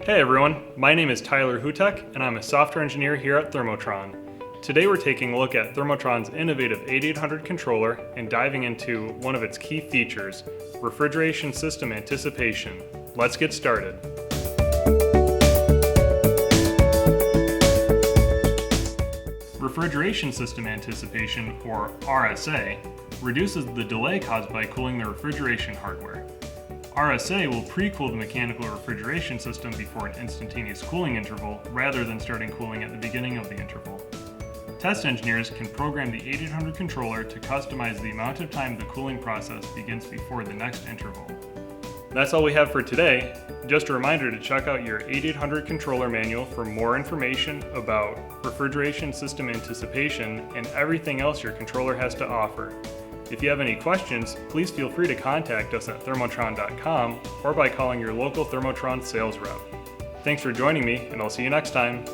Hey everyone, my name is Tyler Hutek and I'm a software engineer here at Thermotron. Today we're taking a look at Thermotron's innovative 8800 controller and diving into one of its key features, Refrigeration System Anticipation. Let's get started. Refrigeration System Anticipation, or RSA, reduces the delay caused by cooling the refrigeration hardware. RSA will pre-cool the mechanical refrigeration system before an instantaneous cooling interval rather than starting cooling at the beginning of the interval. Test engineers can program the 8800 controller to customize the amount of time the cooling process begins before the next interval. That's all we have for today. Just a reminder to check out your 8800 controller manual for more information about refrigeration system anticipation and everything else your controller has to offer. If you have any questions, please feel free to contact us at thermotron.com or by calling your local Thermotron sales rep. Thanks for joining me, and I'll see you next time.